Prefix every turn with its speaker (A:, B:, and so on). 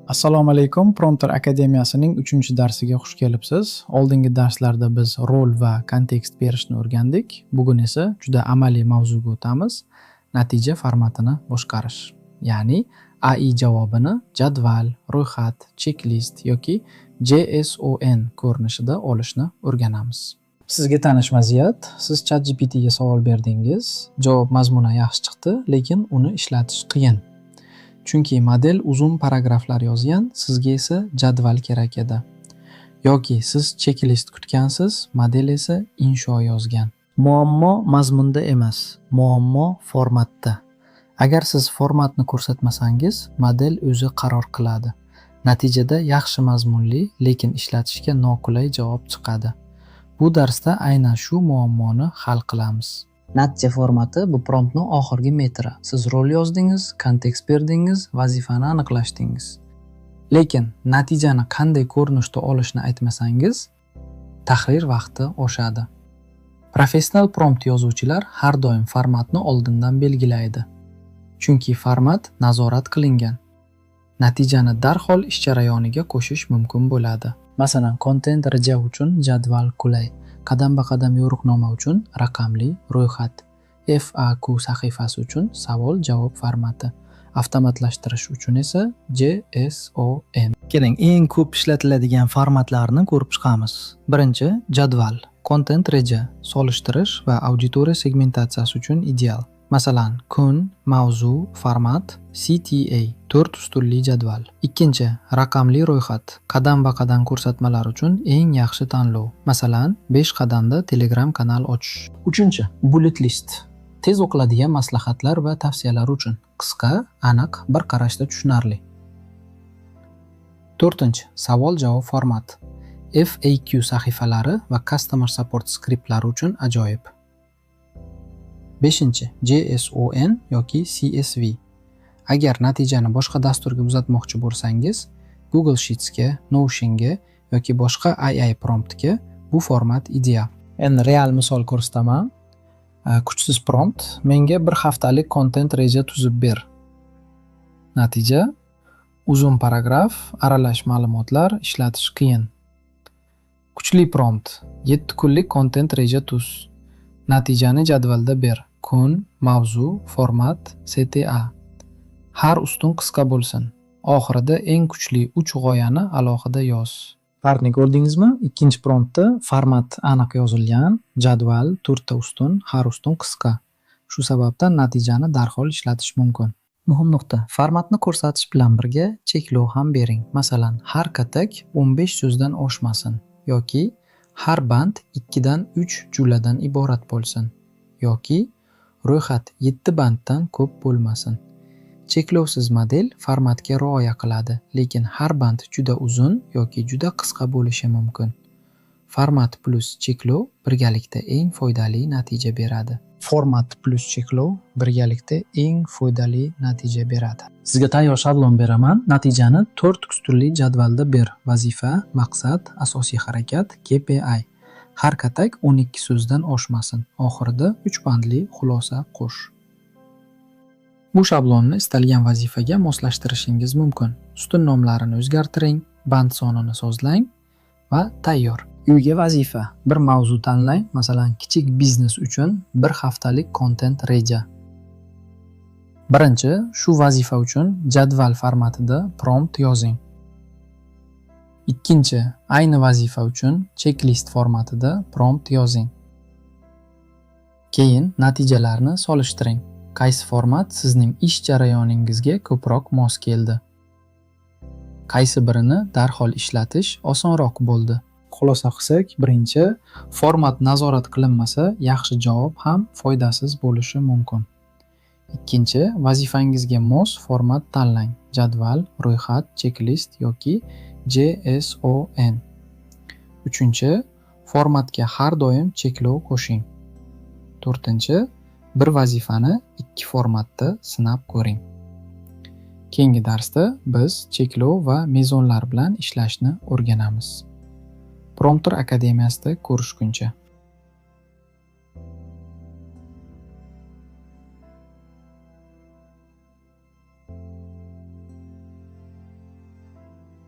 A: Assalomu alaykum. Prompter akademiyasining 3-darsiga xush kelibsiz. Oldingi darslarda biz rol va kontekst berishni o'rgandik. Bugun esa juda amaliy mavzuga o'tamiz. Natija formatini boshqarish. Ya'ni AI javobini jadval, ro'yxat, checklist yoki JSON ko'rinishida olishni o'rganamiz. Sizga tanish vaziyat. Siz ChatGPT ga savol berdingiz. Javob mazmuni yaxshi chiqdi, lekin uni ishlatish qiyin. Chunki model uzun paragraflar yozgan, sizga esa jadval kerak edi. Yoki siz checklist kutgansiz, model esa insho yozgan. Muammo mazmunda emas, muammo formatda. Agar siz formatni ko'rsatmasangiz, model o'zi qaror qiladi. Natijada yaxshi mazmunli, lekin ishlatishga noqulay javob chiqadi. Bu darsda aynan shu muammoni hal qilamiz. Natija formati bu promptning oxirgi metri. Siz rol yozdingiz, kontekst berdingiz, vazifani aniqlashdingiz. Lekin natijani qanday ko'rinishda olishni aytmasangiz, tahrir vaqti oshadi. Professional prompt yozuvchilar har doim formatni oldindan belgilaydi. Chunki format nazorat qilingan. Natijani darhol ish jarayoniga qo'shish mumkin bo'ladi. Masalan, content reja uchun jadval qulay. Qadam-ba-qadam yo'riqnoma uchun raqamli ro'yxat. FAQ sahifasi uchun savol-javob formati. Avtomatlashtirish uchun esa JSON. Keling, eng ko'p ishlatiladigan formatlarni ko'rib chiqamiz. Birinchi, jadval, content reja, solishtirish va auditoriya segmentatsiyasi uchun ideal. Masalan, kun, mavzu, format, CTA, 4 ustunli jadval. Ikkinchi, raqamli ro'yxat, qadam-ba-qadam ko'rsatmalar uchun eng yaxshi tanlov. Masalan, 5 qadamda Telegram kanal ochish. Uchinchi, bullet list, tez o'qiladigan maslahatlar va tavsiyalar uchun. Qisqa, aniq, bir qarashda tushunarli. To'rtinchi, savol-javob format, FAQ sahifalari va customer support skriptlari uchun ajoyib. Beshinchi, JSON yoki CSV. Agar natijani boshqa dasturga uzatmoqchi bo'lsangiz, Google Sheetsga, Notionga yoki boshqa AI promptga bu format ideal. Endi real misol ko'rsataman. Kuchsiz prompt: menga bir haftalik content reja tuzib ber. Natija: uzun paragraf, aralash ma'lumotlar, ishlatish qiyin. Kuchli prompt: 7 kunlik content reja tuz. Natijani jadvalda ber. Kun, mavzu, format, CTA. Har ustun qisqa bo'lsin. Oxirida eng kuchli 3 g'oyani alohida yoz. Farqni ko'rdingizmi? Ikkinchi promptda format aniq yozilgan, jadval 4 ta ustun, har ustun qisqa. Shu sababdan natijani darhol ishlatish mumkin. Muhim nuqta: formatni ko'rsatish bilan birga cheklov ham bering. Masalan, har katak 15 so'zdan oshmasin yoki har band 2 dan 3 jumladan iborat bo'lsin yoki ro'yxat 7 banddan ko'p bo'lmasin. Cheklovsiz model formatga rioya qiladi, lekin har band juda uzun yoki juda qisqa bo'lishi mumkin. Format plus cheklov birgalikda eng foydali natija beradi. Format plus cheklov birgalikda eng foydali natija beradi. Sizga tayyor shablon beraman. Natijani 4 ustunli jadvalda ber. Vazifa, maqsad, asosiy harakat, KPI. Har katak 12 so'zdan oshmasin. Oxirida 3 bandli xulosa qo'sh. Bu shablonni istalgan vazifaga moslashtirishingiz mumkin. Ustun nomlarini o'zgartiring, band sonini sozlang va tayyor. Uyga vazifa: bir mavzu tanlang, masalan, kichik biznes uchun bir haftalik content reja. Birinchi, shu vazifa uchun jadval formatida prompt yozing. Ikkinchi, ayni vazifa uchun checklist formatida prompt yozing. Keyin natijalarni solishtiring. Qaysi format sizning ish jarayoningizga ko'proq mos keldi? Qaysi birini darhol ishlatish osonroq bo'ldi? Xulosa qilsak, birinchi, format nazorat qilinmasa, yaxshi javob ham foydasiz bo'lishi mumkin. Ikkinchi, vazifangizga mos format tanlang. Jadval, ro'yxat, checklist yoki JSON. Uchinchi, formatga har doim cheklov qo'shing. To'rtinchi, bir vazifani 2 formatda sinab ko'ring. Keyingi darsda biz cheklov va mezonlar bilan ishlashni o'rganamiz. Prompter akademiyasida ko'rishguncha.